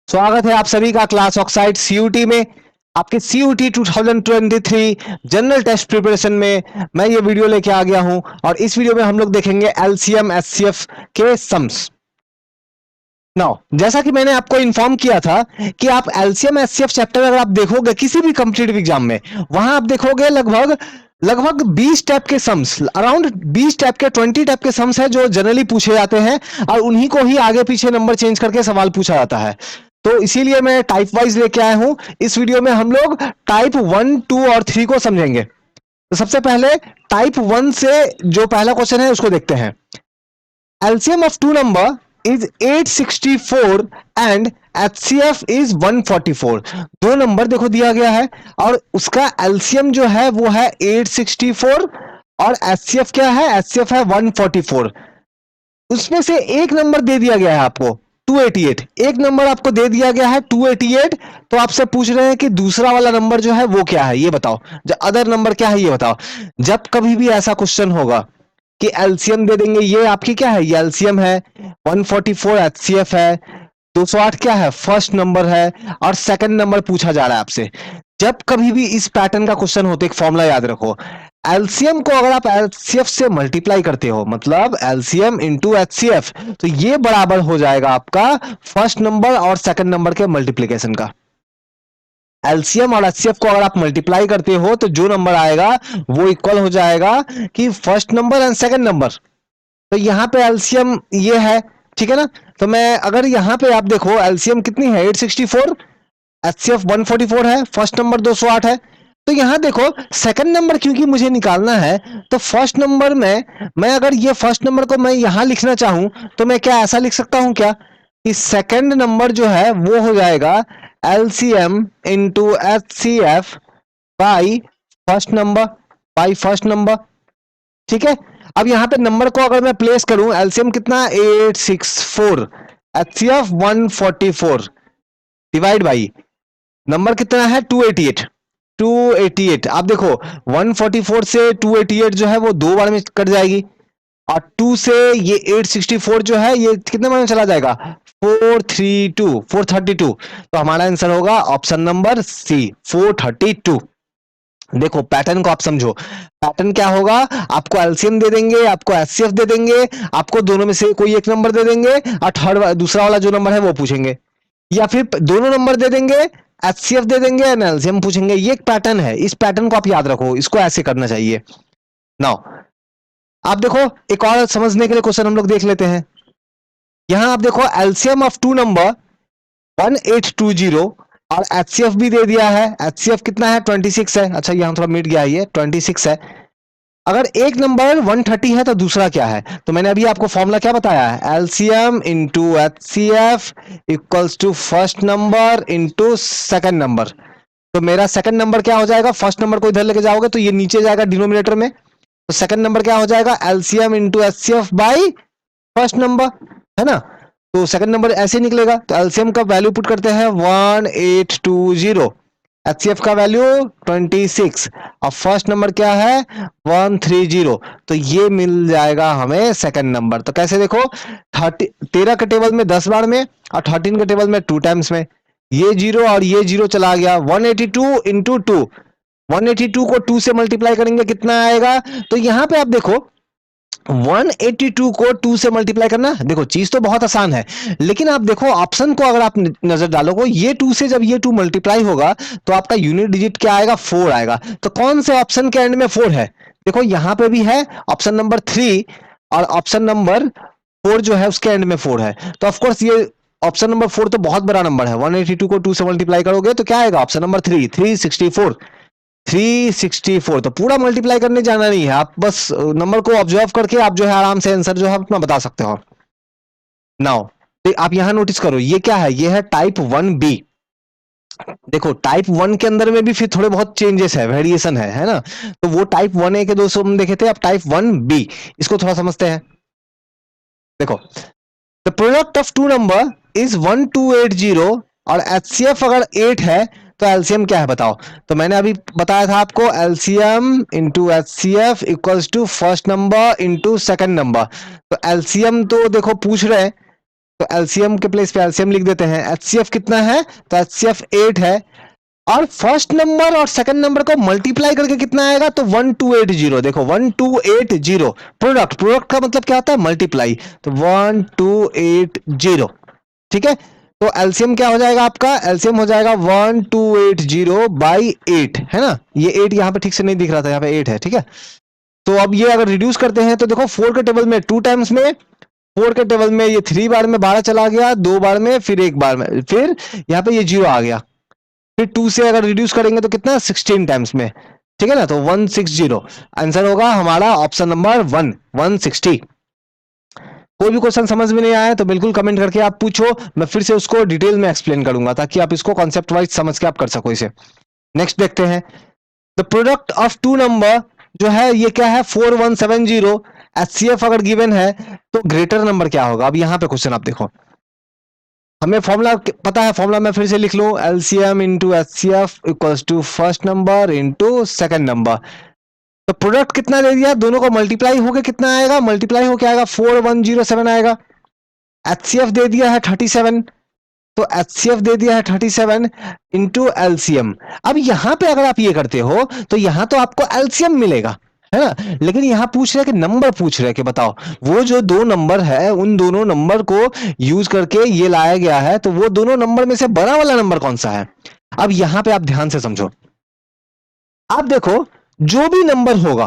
स्वागत है आप सभी का क्लास ऑक्साइड सीयूटी में। आपके सीयूटी 2023 जनरल टेस्ट प्रिपरेशन में मैं ये वीडियो लेके आ गया हूं और इस वीडियो में हम लोग देखेंगे एलसीएम एचसीएफ के सम्स। नाउ जैसा कि मैंने आपको इन्फॉर्म किया था कि आप एलसीएम एचसीएफ चैप्टर अगर आप देखोगे किसी भी कॉम्पिटिटिव एग्जाम में, वहां आप देखोगे लगभग लगभग 20 टाइप के सम्स, अराउंड 20 टाइप के 20 टाइप के सम्स है जो जनरली पूछे जाते हैं और उन्हीं को ही आगे पीछे नंबर चेंज करके सवाल पूछा जाता है। तो इसीलिए मैं टाइप वाइज लेके आया हूं। इस वीडियो में हम लोग टाइप 1, 2 और 3 को समझेंगे। तो सबसे पहले टाइप 1 से जो पहला क्वेश्चन है उसको देखते हैं। LCM of two number is 864 and HCF is 144। दो नंबर देखो दिया गया है और उसका LCM जो है वो है 864 और HCF क्या है, HCF है 144। उसमें से एक नंबर दे दिया गया है आपको 288, एक नंबर आपको दे दिया गया है 288। तो आपसे पूछ रहे हैं कि दूसरा वाला नंबर जो है वो क्या है, ये बताओ। जो अदर नंबर क्या है ये बताओ। जब कभी भी ऐसा क्वेश्चन होगा कि एलसीएम दे देंगे, ये आपकी क्या है, ये एलसीएम है, 144 एचसीएफ है, 208 क्या है, फर्स्ट नंबर है और सेकंड नंबर पूछा जा रहा है आपसे। जब कभी भी इस पैटर्न का क्वेश्चन होते, एक फॉर्मूला याद रखो। एलसीएम को अगर आप एचसीएफ से मल्टीप्लाई करते हो, मतलब एलसीएम इंटू एचसीएफ, तो ये बराबर हो जाएगा आपका फर्स्ट नंबर और सेकंड नंबर के मल्टीप्लीकेशन का। एलसीएम और एचसीएफ को अगर आप मल्टीप्लाई करते हो तो जो नंबर आएगा वो इक्वल हो जाएगा कि first number and second number. तो यहाँ पे एलसीएम ये है, ठीक है ना। तो मैं अगर यहाँ पे आप देखो एलसीएम कितनी है 864, एचसीएफ 144 है, फर्स्ट नंबर 208 है। तो यहाँ देखो सेकंड नंबर क्योंकि मुझे निकालना है, तो फर्स्ट नंबर में मैं अगर ये फर्स्ट नंबर को मैं यहाँ लिखना चाहूं तो मैं क्या ऐसा लिख सकता हूं क्या कि सेकंड नंबर जो है वो हो जाएगा LCM into HCF by first number. ठीक है। अब यहाँ पे नंबर को अगर मैं प्लेस करूं, एलसीएम कितना 864, एचसीएफ 144 डिवाइड बाई नंबर कितना है 288। 288 आप देखो 144 से 288 जो है वो दो बार में कट जाएगी और 2 से ये 864 जो है ये कितने बार में चला जाएगा 432। तो हमारा आंसर होगा ऑप्शन नंबर सी 432। देखो पैटर्न को आप समझो। पैटर्न क्या होगा, आपको एलसीएम दे देंगे, आपको एचसीएफ दे देंगे, आपको दोनों में से कोई एक नंबर दे देंगे और थर्ड दूसरा वाला जो नंबर है वो पूछेंगे, या फिर दोनों नंबर दे देंगे, एचसीएफ दे देंगे, एलसीएम पूछेंगे। ये एक पैटर्न है, इस पैटर्न को आप याद रखो, इसको ऐसे करना चाहिए। नाउ आप देखो एक और समझने के लिए क्वेश्चन हम लोग देख लेते हैं। यहां आप देखो एलसीएम ऑफ टू नंबर 1820 और एचसीएफ भी दे दिया है। एचसीएफ कितना है 26 है। अच्छा यहां थोड़ा मिट गया, ये 26 है। अगर एक नंबर 130 है तो दूसरा क्या है, तो मैंने अभी आपको फॉर्मूला क्या बताया है, LCM into HCF equals to first number into second number. तो मेरा सेकंड नंबर क्या हो जाएगा, फर्स्ट नंबर को इधर लेके जाओगे तो ये नीचे जाएगा डिनोमिनेटर में, तो सेकंड नंबर क्या हो जाएगा LCM into HCF by first number, है ना। तो सेकंड नंबर ऐसे निकलेगा। तो एलसीएम का वैल्यू पुट करते हैं 1820, एचसीएफ का वैल्यू 26 और फर्स्ट नंबर क्या है 130। तो ये मिल जाएगा हमें सेकंड नंबर। तो कैसे देखो 13 के टेबल में 10 बार में और 13 के टेबल में 2 टाइम्स में, ये जीरो और ये जीरो चला गया। 182 इंटू 2, 182 को 2 से मल्टीप्लाई करेंगे कितना आएगा, तो यहां पे आप देखो 182 को 2 से मल्टीप्लाई करना, देखो चीज तो बहुत आसान है, लेकिन आप देखो ऑप्शन को अगर आप नजर डालोगे, ये 2 से जब ये 2 मल्टीप्लाई होगा तो आपका यूनिट डिजिट क्या आएगा 4 आएगा। तो कौन से ऑप्शन के एंड में 4 है, देखो यहां पे भी है ऑप्शन नंबर 3 और ऑप्शन नंबर 4 जो है उसके एंड में 4 है। तो ऑफकोर्स ये ऑप्शन नंबर 4 तो बहुत बड़ा नंबर है। 182 को 2 से मल्टीप्लाई करोगे तो क्या आएगा ऑप्शन नंबर 3, 364। 364 तो पूरा मल्टीप्लाई करने जाना नहीं है, आप बस नंबर को ऑब्जर्व करके आप जो है आराम से आंसर जो है अपना बता सकते हो। नाउ आप यहां नोटिस करो ये क्या है, ये है टाइप 1 बी। देखो टाइप 1 के अंदर में भी फिर थोड़े बहुत चेंजेस है, वेरिएशन है ना। तो वो टाइप 1 ए के 200 हम देखे थे, अब टाइप 1 बी इसको थोड़ा समझते हैं। देखो the product of two number is 1280 और एचसीएफ अगर 8 है तो एलसीएम क्या है बताओ। तो मैंने अभी बताया था आपको LCM into HCF equals to first number into second number. तो एलसीएम तो देखो पूछ रहे हैं तो एलसीएम के प्लेस पे एलसीएम लिख देते हैं। एचसीएफ कितना है, तो एचसीएफ 8 है, और फर्स्ट नंबर और सेकंड नंबर को मल्टीप्लाई करके कितना आएगा, तो 1280। देखो 1280 प्रोडक्ट, प्रोडक्ट का मतलब क्या होता है, मल्टीप्लाई, तो 1280, ठीक है। तो एलसीएम क्या हो जाएगा आपका, एलसीएम हो जाएगा 1280 बाई 8, है ना, ये 8 यहाँ पे ठीक से नहीं दिख रहा था, यहाँ पे 8 है, ठीक है। तो अब ये अगर रिड्यूस करते हैं तो देखो 4 के टेबल में 2 टाइम्स में, 4 के टेबल में ये 3 बार में 12 चला गया, 2 बार में, फिर 1 बार में, फिर यहाँ पे ये 0 आ गया, फिर 2 से अगर रिड्यूस करेंगे तो कितना, 16 टाइम्स में, ठीक है ना, तो 160। आंसर होगा हमारा ऑप्शन नंबर 160। कोई भी क्वेश्चन समझ में नहीं आया तो बिल्कुल कमेंट करके आप पूछो, मैं फिर से उसको डिटेल में एक्सप्लेन करूंगा ताकि आप इसको कॉन्सेप्ट वाइज समझ के आप कर सको इसे। नेक्स्ट देखते हैं, the product of two number जो है ये क्या है, 4170। एचसीएफ अगर गिवन है तो ग्रेटर नंबर क्या होगा। अब यहां पे क्वेश्चन आप देखो, हमें फॉर्मूला पता है, फॉर्मूला मैं फिर से लिख लूं, LCM into HCF equals to first number into second number. तो प्रोडक्ट कितना दे दिया, दोनों को मल्टीप्लाई होके कितना आएगा, मल्टीप्लाई होके आएगा 4107 आएगा। एचसीएफ दे दिया है 37, तो एचसीएफ दे दिया है 37 इंटू एलसीएम। अब यहां पे अगर आप ये करते हो तो यहां तो आपको एलसीएम मिलेगा, है ना, लेकिन यहां पूछ रहे हैं कि नंबर पूछ रहे हैं कि बताओ वो जो दो नंबर है उन दोनों नंबर को यूज करके ये लाया गया है, तो वो दोनों नंबर में से बड़ा वाला नंबर कौन सा है। अब यहां पे आप ध्यान से समझो, आप देखो जो भी नंबर होगा,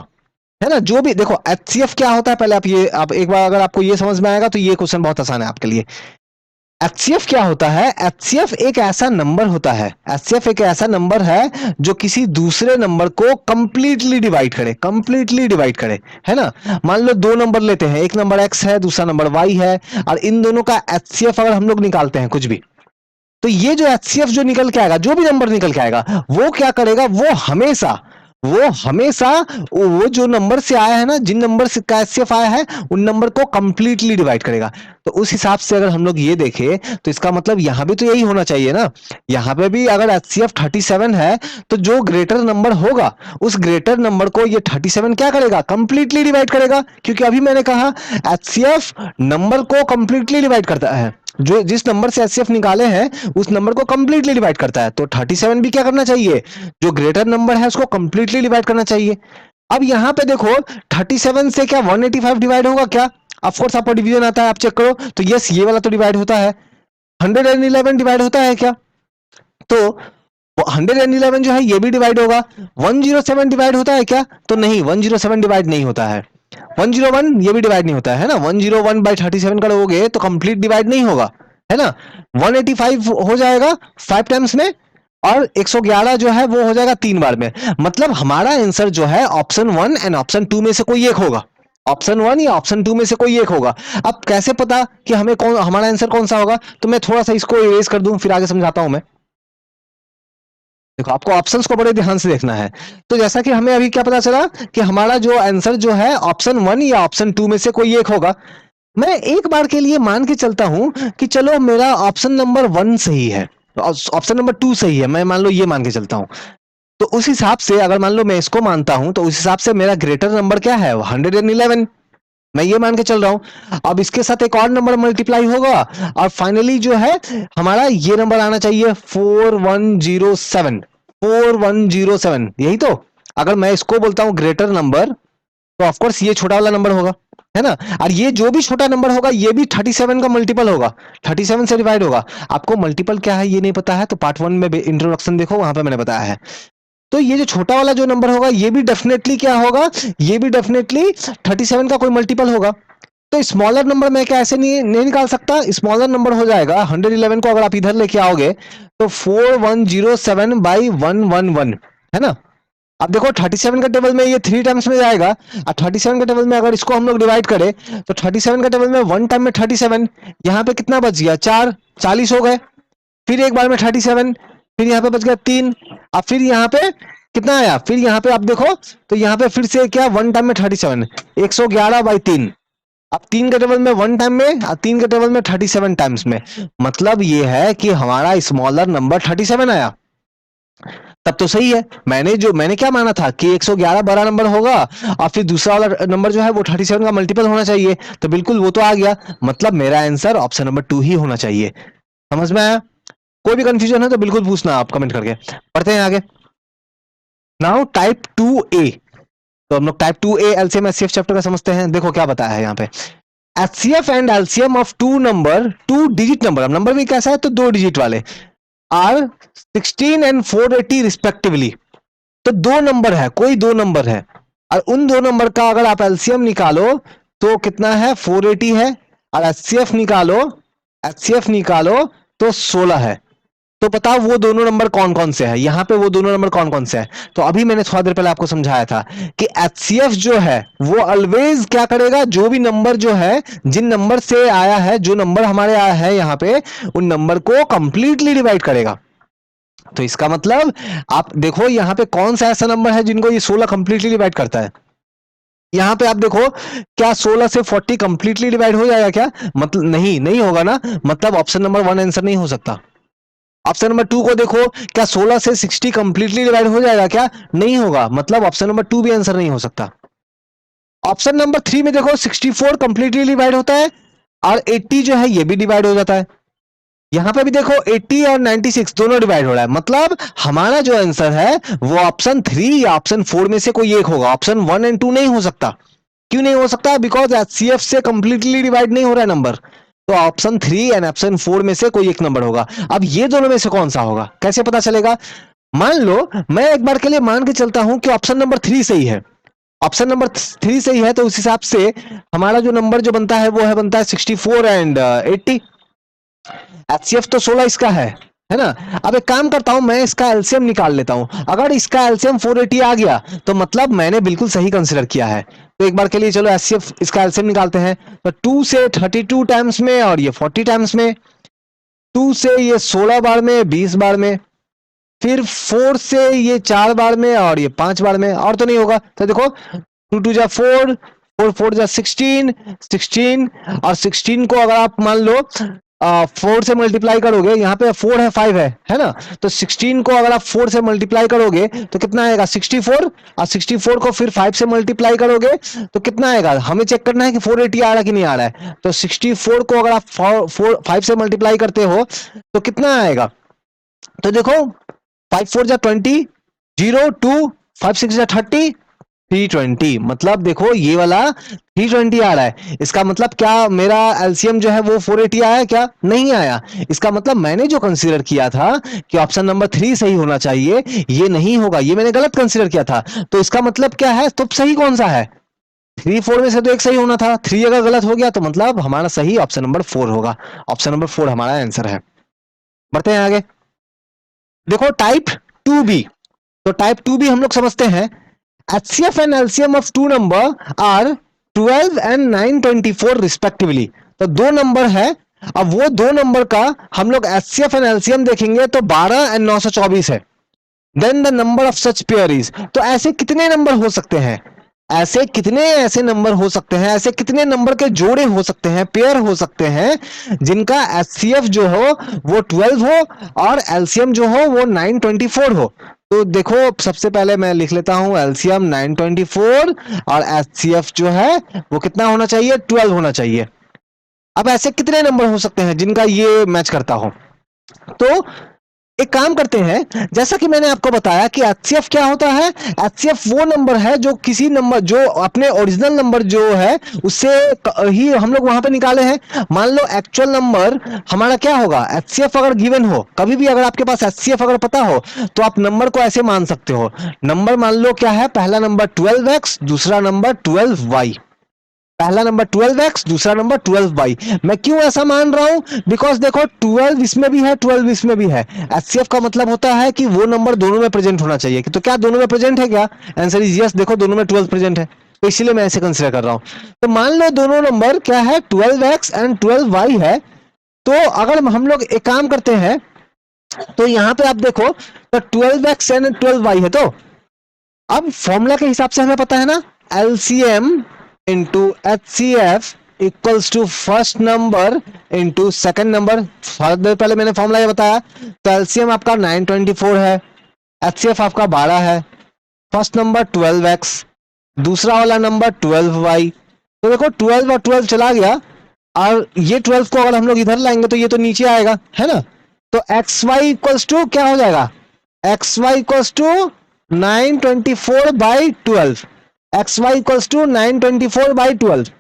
है ना, जो भी, देखो एचसीएफ क्या होता है, पहले आप एक बार अगर आपको ये समझ में आएगा तो ये क्वेश्चन बहुत आसान है आपके लिए। एचसीएफ क्या होता है, एचसीएफ एक ऐसा नंबर होता है, एचसीएफ एक ऐसा नंबर है जो किसी दूसरे नंबर को कंप्लीटली डिवाइड करे, कंप्लीटली डिवाइड करे, है ना। मान लो दो नंबर लेते हैं, एक नंबर एक्स है दूसरा नंबर वाई है, और इन दोनों का एचसीएफ अगर हम लोग निकालते हैं कुछ भी, तो ये जो एचसीएफ जो निकल के आएगा, जो भी नंबर निकल के आएगा, वो क्या करेगा, वो हमेशा वो जो नंबर से आया है ना, जिन नंबर से का एचसीएफ आया है उन नंबर को कंप्लीटली डिवाइड करेगा। तो उस हिसाब से अगर हम लोग ये देखें तो इसका मतलब यहां भी तो यही होना चाहिए ना, यहां पे भी अगर एचसीएफ 37 है तो जो ग्रेटर नंबर होगा उस ग्रेटर नंबर को ये 37 क्या करेगा, कंप्लीटली डिवाइड करेगा, क्योंकि अभी मैंने कहा एचसीएफ नंबर को कंप्लीटली डिवाइड करता है, जो जिस नंबर से एचसीएफ निकाले हैं उस नंबर को कंप्लीटली डिवाइड करता है, तो 37 भी क्या करना चाहिए, जो ग्रेटर नंबर है उसको कंप्लीटली डिवाइड करना चाहिए। अब यहां पे देखो 37 से क्या 185 डिवाइड होगा क्या, ऑफ कोर्स आपको डिवीजन आता है, आप चेक करो, तो यस ये वाला तो डिवाइड होता है। 111 डिवाइड होता है क्या, तो 111 जो है ये भी डिवाइड होगा। 107 डिवाइड होता है क्या, तो नहीं, 107 डिवाइड नहीं होता है। 101 ये भी डिवाइड नहीं होता है ना, 101 बाई 37 करोगे तो कंप्लीट डिवाइड नहीं होगा, है ना। 185 हो जाएगा 5 टाइम्स में, और 111 जो है वो हो जाएगा 3 बार में। मतलब हमारा आंसर जो है ऑप्शन 1 एंड ऑप्शन 2 में से कोई एक होगा, ऑप्शन 1 या ऑप्शन 2 में से कोई एक होगा। अब कैसे पता कि हमें कौन, हमारा आंसर कौन सा होगा, तो मैं थोड़ा सा इसको इरेज कर दूं फिर आगे समझाता हूं मैं। देखो आपको ऑप्शंस को बड़े ध्यान से देखना है। तो जैसा कि हमें अभी क्या पता चला कि हमारा जो आंसर जो है ऑप्शन 1 या ऑप्शन 2 में से कोई एक होगा। मैं एक बार के लिए मान के चलता हूं कि चलो मेरा ऑप्शन नंबर 1 सही है, ऑप्शन नंबर 2 सही है, मैं मान लो ये मान के चलता हूं। तो उस हिसाब से अगर मान लो मैं इसको मानता हूं तो उस हिसाब से मेरा ग्रेटर नंबर क्या है, 111, मैं ये मान के चल रहा हूं। अब इसके साथ एक और नंबर मल्टीप्लाई होगा और फाइनली जो है हमारा ये नंबर आना चाहिए 4107, 4107, यही तो। अगर मैं इसको बोलता हूं ग्रेटर नंबर तो ऑफकोर्स ये छोटा वाला नंबर होगा, है ना। और ये जो भी छोटा नंबर होगा ये भी 37 का मल्टीपल होगा, 37 से डिवाइड होगा। आपको मल्टीपल क्या है ये नहीं पता है तो पार्ट 1 में इंट्रोडक्शन देखो, वहां पे मैंने बताया है। तो ये जो छोटा वाला जो नंबर होगा ये भी डेफिनेटली क्या होगा, ये भी डेफिनेटली 37 का कोई मल्टीपल होगा। तो स्मॉलर नंबर मैं क्या ऐसे नहीं निकाल सकता, स्मॉलर नंबर हो जाएगा 111 को अगर आप इधर लेके आओगे तो 4107 बाई 111, है ना। अब देखो 37 का टेबल में ये 3 टाइम्स में जाएगा, और 37 का टेबल में अगर इसको हम लोग डिवाइड करें तो 37 का टेबल में 1 टाइम में 37, यहाँ पे कितना बच गया 4, 40 हो गए। फिर एक बार में 37, फिर यहाँ पे बच गया 3, अब फिर यहाँ पे कितना आया, फिर यहाँ पे आप देखो तो यहाँ पे फिर से क्या 1 टाइम में 37, 111 बाई 3। अब 3 के टेबल में 1 टाइम में और 3 के टेबल में 37 टाइम्स में, मतलब ये है कि हमारा स्मॉलर नंबर 37 आया। तब तो सही है। मैंने क्या माना था कि 111 बड़ा नंबर होगा और फिर दूसरा वाला नंबर जो है वो 37 का मल्टीपल होना चाहिए, तो बिल्कुल वो तो आ गया। मतलब मेरा आंसर ऑप्शन नंबर 2 ही होना चाहिए। समझ में आया? कोई भी कंफ्यूजन है तो बिल्कुल पूछना आप कमेंट करके। पढ़ते हैं आगे। Now type 2A। तो हम लोग type 2A LCM HCF chapter का समझते हैं। देखो क्या बताया है यहाँ पे, HCF and LCM of two digit number, अब नंबर भी कैसा है तो 2 डिजिट वाले, आर 16 एंड 480 रिस्पेक्टिवली। तो दो नंबर है, कोई दो नंबर है और उन दो नंबर का अगर आप एलसीएम निकालो तो कितना है, 480 है। और एचसीएफ निकालो तो 16 है। तो बताओ वो दोनों नंबर कौन कौन से हैं, यहां पे वो दोनों नंबर कौन कौन से हैं। तो अभी मैंने थोड़ा देर पहले आपको समझाया था कि एचसीएफ जो है वो ऑलवेज क्या करेगा, जो भी नंबर जो है, जिन नंबर से आया है, जो नंबर हमारे आया है यहां पे, उन नंबर को कंप्लीटली डिवाइड करेगा। तो इसका मतलब आप देखो यहां पे कौन सा ऐसा नंबर है जिनको ये 16 कंप्लीटली डिवाइड करता है। यहां पे आप देखो, क्या 16 से 40 कंप्लीटली डिवाइड हो जाएगा क्या? मतलब नहीं, नहीं होगा ना। मतलब ऑप्शन नंबर 1 आंसर नहीं हो सकता। ऑप्शन नंबर 2 को देखो, क्या 16 से 60 कंप्लीटली डिवाइड हो जाएगा क्या? नहीं होगा। मतलब ऑप्शन नंबर 2 भी आंसर नहीं हो सकता। ऑप्शन नंबर 3 में देखो 64 कंप्लीटली डिवाइड होता है और 80 जो है ये भी डिवाइड हो जाता है। यहां पे भी देखो 80 और 96 दोनों डिवाइड हो रहा है। मतलब हमारा जो आंसर है वो ऑप्शन 3 या ऑप्शन 4 में से कोई एक होगा। ऑप्शन 1 एंड 2 नहीं हो सकता। क्यों नहीं हो सकता? बिकॉज एचसीएफ से कंप्लीटली डिवाइड नहीं हो रहा है नंबर। तो ऑप्शन 3 एंड ऑप्शन 4 में से कोई एक नंबर होगा। अब ये दोनों में से कौन सा होगा, कैसे पता चलेगा? मान लो मैं एक बार के लिए मान के चलता हूं कि ऑप्शन नंबर 3 सही है। ऑप्शन नंबर 3 सही है तो उस हिसाब से हमारा जो नंबर जो बनता है वो है, बनता है 64 एंड 80। एचसीएफ तो 16 इसका है ना। अब एक काम करता हूं, मैं इसका एलसीएम निकाल लेता हूं। अगर इसका एलसीएम 480 आ गया तो मतलब मैंने बिल्कुल सही कंसीडर किया है। तो एक बार के लिए चलो एचसीएफ इसका एलसीएम निकालते हैं। तो 2 से 32 टाइम्स में और ये 40 टाइम्स में, 2 से ये 16 बार में, 20 बार में, फिर 4 से ये 4 बार में और ये 5 बार में। और तो नहीं होगा। तो देखो 2 2 जा 4, 4 4 जा 16, 16 और 16 को अगर आप मान लो 4 से मल्टीप्लाई करोगे, यहाँ पे 4 है 5 है ना। तो 16 को अगर आप 4 से मल्टीप्लाई करोगे तो कितना आएगा, 64। और 64 को फिर 5 से मल्टीप्लाई करोगे तो कितना आएगा, हमें चेक करना है कि 480 आ रहा है कि नहीं आ रहा है। तो 64 को अगर आप 5 से मल्टीप्लाई करते हो तो कितना आएगा। तो देखो 5 4 जा 20, 0 2, 5 6 जा 30, 320। मतलब देखो ये वाला 320 आ रहा है। इसका मतलब क्या मेरा एलसीएम जो है वो 480 आया क्या? नहीं आया। इसका मतलब मैंने जो कंसीडर किया था कि ऑप्शन नंबर 3 सही होना चाहिए, ये नहीं होगा, ये मैंने गलत कंसीडर किया था। तो इसका मतलब क्या है, तो सही कौन सा है? 3 4 में से तो एक सही होना था। 3 अगर गलत हो गया तो मतलब हमारा सही ऑप्शन नंबर 4 होगा। ऑप्शन नंबर 4 हमारा आंसर है। बढ़ते हैं आगे। देखो टाइप 2B। तो टाइप 2B हम लोग समझते हैं, HCF and LCM of two number are 12 and 924 respectively। तो दो नंबर है। अब वो दो नंबर का हम लोग HCF and LCM देखेंगे तो 12 and 924 है। Then the number of such pair is. तो ऐसे कितने नंबर हो सकते हैं, ऐसे नंबर हो सकते हैं, ऐसे कितने नंबर के जोड़े हो सकते हैं, पेयर हो सकते हैं जिनका एचसीएफ जो हो वो 12 हो और एलसीएम जो हो वो 924 हो। तो देखो सबसे पहले मैं लिख लेता हूं एलसीएम 924 और एचसीएफ जो है वो कितना होना चाहिए, 12 होना चाहिए। अब ऐसे कितने नंबर हो सकते हैं जिनका ये मैच करता हो। तो एक काम करते हैं, जैसा कि मैंने आपको बताया कि एचसीएफ क्या होता है। एचसीएफ वो नंबर है जो किसी नंबर, जो अपने ओरिजिनल नंबर जो है उससे ही हम लोग वहां पे निकाले हैं। मान लो एक्चुअल नंबर हमारा क्या होगा, एचसीएफ अगर गिवन हो, कभी भी अगर आपके पास एचसीएफ अगर पता हो तो आप नंबर को ऐसे मान सकते हो। नंबर मान लो क्या है, पहला नंबर 12x, दूसरा नंबर 12y। पहला नंबर 12x, दूसरा नंबर 12y। मैं क्यों ऐसा मान रहा हूं, बिकॉज देखो 12 इसमें भी है, 12 इसमें भी है। एचसीएफ का मतलब होता है कि वो नंबर दोनों में प्रेजेंट होना चाहिए। तो क्या दोनों में प्रेजेंट है क्या? Answer is yes. देखो दोनों में 12 प्रेजेंट है, तो इसीलिए मैं ऐसे कंसीडर कर रहा हूं। तो मान लो दोनों नंबर क्या है, 12x एंड 12y है। तो अगर हम लोग एक काम करते हैं तो यहां पे आप देखो तो 12x एंड 12y है। तो अब फॉर्मूला के हिसाब से हमें पता है ना, LCM into HCF equals to first number into second number. पहले मैंने फॉर्मूला ये बताया। तो एलसीएम आपका 924 है HCF आपका 12 है, फर्स्ट नंबर 12x, दूसरा वाला नंबर 12y। तो देखो 12 और 12 चला गया, और ये 12 को अगर हम लोग इधर लाएंगे तो ये तो नीचे आएगा, है ना। तो एक्स वाई इक्वल्स टू क्या हो जाएगा, X Y equals to 924/12, X Y equals to 924/12।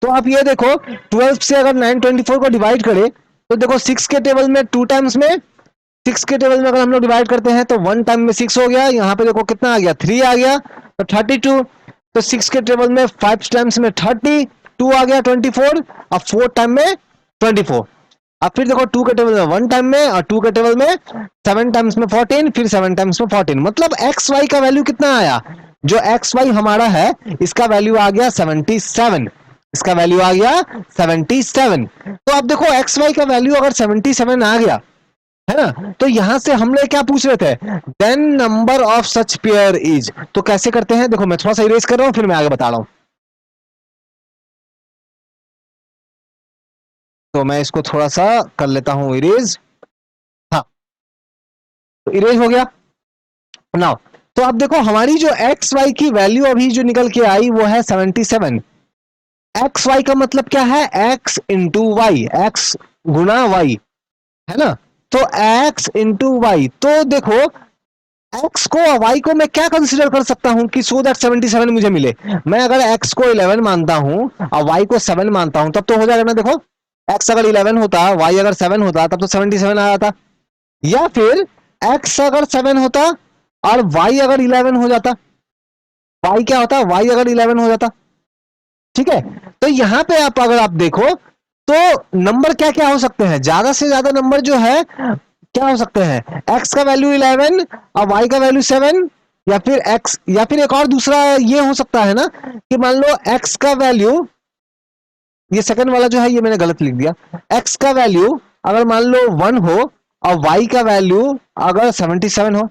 तो आप ये देखो 12 से अगर 924 को डिवाइड करें तो देखो 6 के टेबल में 2 टाइम्स में, 6 के टेबल में अगर हम लोग डिवाइड करते हैं तो 1 टाइम में 6 हो गया, यहाँ पे देखो कितना आ गया 3 आ गया, तो 32। तो 6 के टेबल में 5 टाइम्स में 30, 2 आ गया 24, अब 4 टाइम में 24। अब फिर देखो 2 के टेबल में 1 टाइम में, और 2 के टेबल में 7 टाइम्स में 14, फिर 7 टाइम्स में 14। मतलब एक्स वाई का वैल्यू कितना आया, जो एक्स वाई हमारा है इसका वैल्यू आ गया 77, इसका वैल्यू आ गया 77। तो अब देखो एक्स वाई का वैल्यू अगर 77 आ गया, है ना, तो यहां से हम लोग क्या पूछ रहे थे, then number of such pair is. तो कैसे करते हैं, देखो मैं थोड़ा सा इरेज कर रहा हूं फिर मैं आगे बता रहा हूं। तो मैं इसको थोड़ा सा कर लेता हूं इरेज। हाँ, तो इरेज हो गया ना। तो अब देखो हमारी जो एक्स वाई की वैल्यू अभी जो निकल के आई वो है 77। एक्स वाई का मतलब क्या है, एक्स इंटू वाई, एक्स गुना वाई, है ना। तो एक्स इंटू वाई, तो देखो एक्स को और वाई को मैं क्या कंसीडर कर सकता हूं कि सो दैट 77 मुझे मिले। मैं अगर एक्स को 11 मानता हूं और वाई को 7 मानता हूं तब तो हो जाएगा ना। देखो एक्स अगर 11 होता, वाई अगर 7 होता, तब तो 77 आ जाता। या फिर एक्स अगर 7 होता और वाई अगर 11 हो जाता, वाई क्या होता, वाई अगर 11 हो जाता, ठीक है। तो यहां पे आप अगर आप देखो तो नंबर क्या क्या हो सकते हैं, ज्यादा से ज्यादा नंबर जो है क्या हो सकते हैं, एक्स का वैल्यू 11 और वाई का वैल्यू 7, या फिर एक्स, या फिर एक और दूसरा ये हो सकता है ना कि मान लो एक्स का वैल्यू, ये सेकंड वाला जो है ये मैंने गलत लिख दिया, एक्स का वैल्यू अगर मान लो 1 हो और वाई का वैल्यू अगर 77 हो,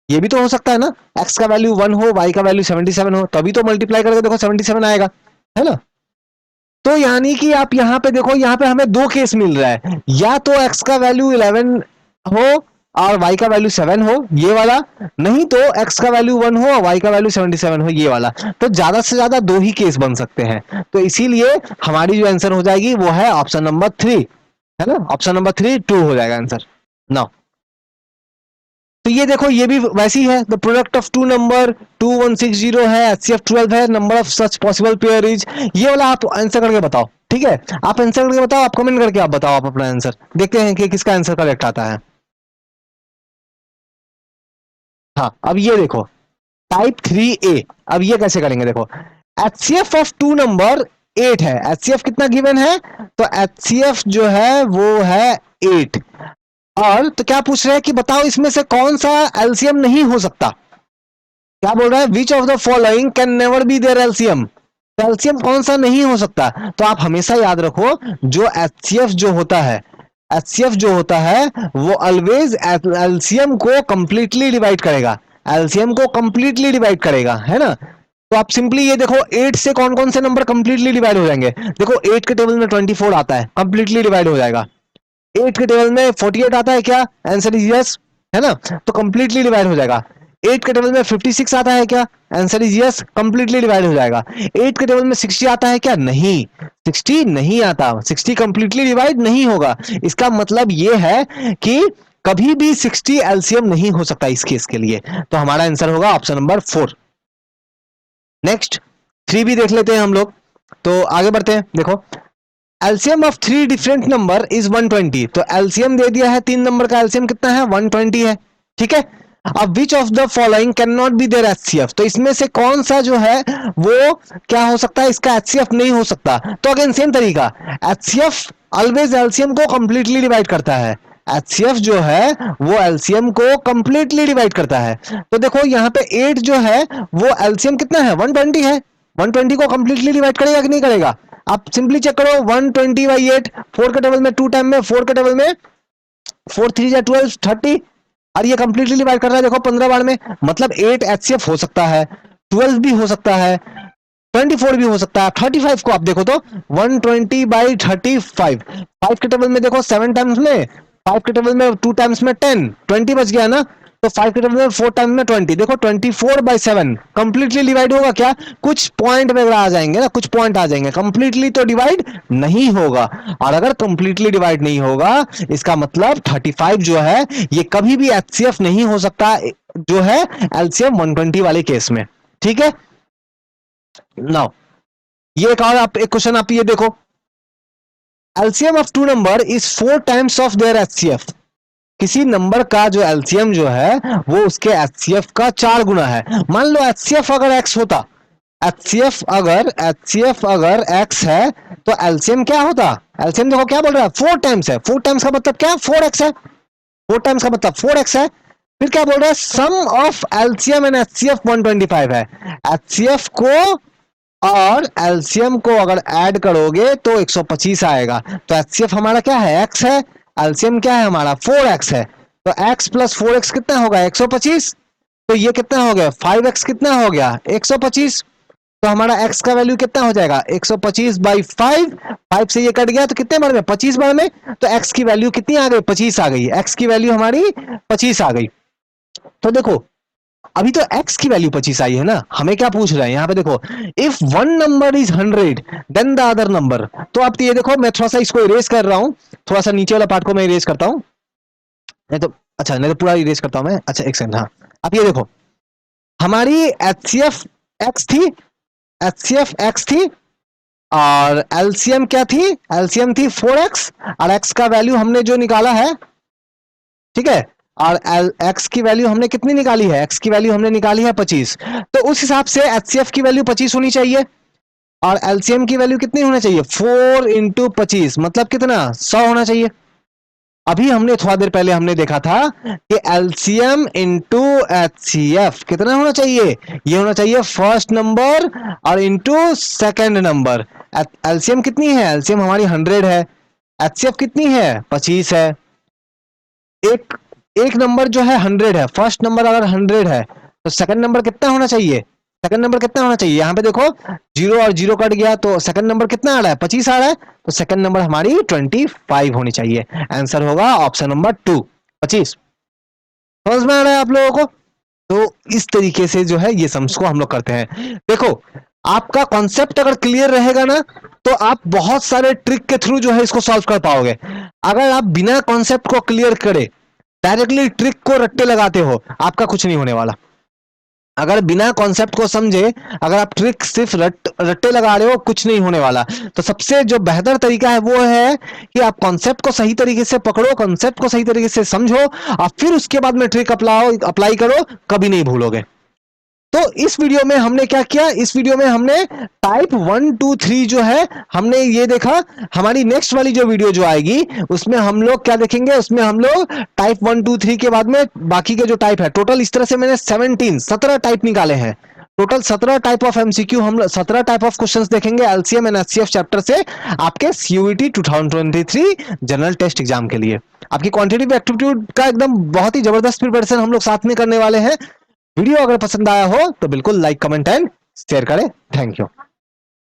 ये भी तो हो सकता है ना। एक्स का वैल्यू 1 हो, वाई का वैल्यू 77 हो, तभी तो मल्टीप्लाई करके देखो 77 आएगा, है ना। तो यानी कि आप यहाँ पे देखो, यहाँ पे हमें दो केस मिल रहा है, या तो एक्स का वैल्यू 11 हो और वाई का वैल्यू 7 हो, ये वाला, नहीं तो एक्स का वैल्यू 1 हो और वाई का वैल्यू 77 हो, ये वाला। तो ज्यादा से ज्यादा दो ही केस बन सकते हैं, तो इसीलिए हमारी जो आंसर हो जाएगी वो है ऑप्शन नंबर 3, है ना। ऑप्शन नंबर 3 2 हो जाएगा आंसर नाउ। तो ये देखो ये भी वैसी है, the product of two number 2160 है, HCF 12 है, number of such possible pair is. ये वाला आप आंसर करके बताओ, ठीक है। आप आंसर करके बताओ, आप कमेंट करके आप बताओ आप अपना आंसर, देखते हैं कि किसका आंसर करेक्ट आता है। हाँ, अब ये देखो टाइप 3A, अब ये कैसे करेंगे, देखो HCF ऑफ टू नंबर 8 है, HCF कितना गिवन है, तो HCF जो है वो है 8। और तो क्या पूछ रहे हैं कि बताओ इसमें से कौन सा एलसीएम नहीं हो सकता, क्या बोल रहा है, which of the following can never be their LCM. LCM कौन सा नहीं हो सकता, तो आप हमेशा याद रखो जो एचसीएफ जो होता है, एचसीएफ जो होता है वो ऑलवेज एलसीएम को कंप्लीटली डिवाइड करेगा, एलसीएम को कंप्लीटली डिवाइड करेगा, है ना। तो आप सिंपली ये देखो 8 से कौन कौन से नंबर कंप्लीटली डिवाइड हो जाएंगे, देखो 8 के टेबल में 24 आता है, कंप्लीटली डिवाइड हो जाएगा। 8 के टेबल में 48 आता है क्या, आंसर इज यस, है ना, तो कंप्लीटली डिवाइड हो जाएगा। 8 के टेबल में 56 आता है क्या, answer is yes, completely divide हो जाएगा। 8 के टेबल में 60 आता है क्या, नहीं, 60 नहीं आता, 60 कंप्लीटली डिवाइड नहीं होगा। इसका मतलब ये है कि कभी भी 60 एलसीएम नहीं हो सकता इस केस के लिए, तो हमारा आंसर होगा ऑप्शन नंबर 4। नेक्स्ट 3 भी देख लेते हैं हम लोग, तो आगे बढ़ते हैं। देखो LCM of 3 different number is 120, तो एलसीएम दे दिया है 3 नंबर का, एलसीएम कितना है 120 है, ठीक है। अब which of the following can not be their HCF, तो इसमें से कौन सा जो है वो क्या हो सकता है, इसका एचसीएफ नहीं हो सकता। तो अगेन सेम तरीका, एचसीएफ ऑलवेज एलसीएम को कंप्लीटली डिवाइड करता है, एचसीएफ जो है वो एलसीएम को कंप्लीटली डिवाइड करता है। तो देखो यहाँ पे 8 जो है वो एलसीएम कितना है 120 है, 120 को कंप्लीटली डिवाइड करेगा कि नहीं करेगा, आप सिंपली चेक करो 120/8, 4 के टेबल में 2 टाइम में, 4 के टेबल में 4 3 12 30, और ये कंप्लीटली डिवाइड कर रहा है देखो 15 बार में, मतलब 8 एचसीएफ हो सकता है, 12 भी हो सकता है, 24 भी हो सकता है, 35 को आप देखो तो 120/35, 5 के टेबल में देखो 7 टाइम्स में, 5 के टेबल में 2 टाइम्स में 10, 20 बच गया ना, तो 5 के टर्म्स में 4 टाइम में 20, देखो 24/7 कंप्लीटली डिवाइड होगा क्या? कुछ पॉइंट वगैरह आ जाएंगे ना, कुछ पॉइंट आ जाएंगे, कंप्लीटली तो डिवाइड नहीं होगा। और अगर कंप्लीटली डिवाइड नहीं होगा, इसका मतलब 35 जो है ये कभी भी एचसीएफ नहीं हो सकता, जो है एलसीएम 120 वाले केस में। ठीक है, नाउ ये एक और आप एक क्वेश्चन आप ये देखो, LCM of two number is 4 times of their HCF. किसी नंबर का जो एलसीएम जो है वो उसके एचसीएफ का 4 गुना है। मान लो एचसीएफ अगर एक्स होता, एचसीएफ अगर एक्स है तो एलसीएम क्या होता? एलसीएम देखो क्या बोल रहा है, 4 टाइम्स है। 4 टाइम्स का मतलब क्या? 4x है। 4 टाइम्स का मतलब 4x है। फिर क्या बोल रहा है, सम ऑफ एलसीएम एंड एचसीएफ 125 है। एचसीएफ को और एलसीएम को अगर ऐड करोगे तो 125 आएगा। तो एचसीएफ हमारा क्या है? x है। एलसीएम क्या है हमारा? 4x है। तो x प्लस 4x कितना होगा? 125। तो ये कितना हो गया? 5x कितना हो गया? 125। तो हमारा x का वैल्यू कितना हो जाएगा? 125/5। 5 से ये कट गया तो कितने बार में? 25 बार में। तो x की वैल्यू कितनी आ गई? 25 आ गई। x की वैल्यू हमारी 25 आ गई। तो देखो अभी तो x की वैल्यू 25 आई है ना, हमें क्या पूछ रहा है यहाँ पे? देखो if one number is 100 then the other number. तो आप ये देखो, मैं थोड़ा सा इसको इरेज कर रहा हूँ, थोड़ा सा नीचे वाला पार्ट को मैं इरेज करता हूँ, नहीं तो अच्छा, नहीं तो पूरा इरेज करता हूँ मैं। अच्छा एक सेकंड, हाँ आप ये देखो, हमारी एचसीएफ एक्स थी, एचसीएफ एक्स थी, और एलसीएम क्या थी? एलसीएम थी 4x, और x का वैल्यू हमने जो निकाला है, ठीक है, और एक्स की वैल्यू हमने कितनी निकाली है? एक्स की वैल्यू हमने निकाली है 25। तो उस हिसाब से एचसीएफ की वैल्यू 25 होनी चाहिए, और एलसीएम की वैल्यू कितनी होना चाहिए? 4 इंटू 25 मतलब कितना? 100 होना चाहिए। अभी हमने थोड़ा देर पहले हमने देखा था कि एलसीएम इंटू एचसीएफ कितना होना चाहिए? ये होना चाहिए फर्स्ट नंबर और इंटू सेकेंड नंबर। एलसीएम कितनी है? एलसीएम हमारी 100 है, एचसीएफ कितनी है? 25 है। एक एक नंबर जो है 100 है, फर्स्ट नंबर अगर 100 है तो सेकंड नंबर कितना होना चाहिए? सेकंड नंबर कितना होना चाहिए? यहाँ पे देखो 0 और 0 कट गया तो सेकंड नंबर कितना आ रहा है? 25 आ रहा है। तो सेकंड नंबर हमारी 25 होनी चाहिए। आंसर होगा ऑप्शन नंबर 2, 25। समझ में आ रहा है आप लोगों को? तो इस तरीके से जो है ये सम्स को हम लोग करते हैं। देखो आपका कॉन्सेप्ट अगर क्लियर रहेगा ना तो आप बहुत सारे ट्रिक के थ्रू जो है इसको सॉल्व कर पाओगे। अगर आप बिना कॉन्सेप्ट को क्लियर करे डायरेक्टली ट्रिक को रट्टे लगाते हो, आपका कुछ नहीं होने वाला। अगर बिना कॉन्सेप्ट को समझे अगर आप ट्रिक सिर्फ रट्टे लगा रहे हो, कुछ नहीं होने वाला। तो सबसे जो बेहतर तरीका है वो है कि आप कॉन्सेप्ट को सही तरीके से पकड़ो, कॉन्सेप्ट को सही तरीके से समझो, और फिर उसके बाद में ट्रिक अप्लाई करो, कभी नहीं भूलोगे। तो इस वीडियो में हमने क्या किया? इस वीडियो में हमने टाइप 1 2 3 जो है हमने ये देखा। हमारी नेक्स्ट वाली जो वीडियो जो आएगी उसमें हम लोग क्या देखेंगे? उसमें हम लोग टाइप 1 2 3 के बाद में बाकी के जो टाइप है, टोटल इस तरह से मैंने 17 टाइप निकाले हैं। टोटल 17 टाइप ऑफ एमसीक्यू, हम 17 टाइप ऑफ क्वेश्चंस देखेंगे एलसीएम एंड एचसीएफ चैप्टर से, आपके सीयूईटी 2023 जनरल टेस्ट एग्जाम के लिए। आपकी क्वांटिटेटिव एप्टीट्यूड का एकदम बहुत ही जबरदस्त प्रिपरेशन हम लोग साथ में करने वाले हैं। वीडियो अगर पसंद आया हो तो बिल्कुल लाइक कमेंट एंड शेयर करें। Thank you.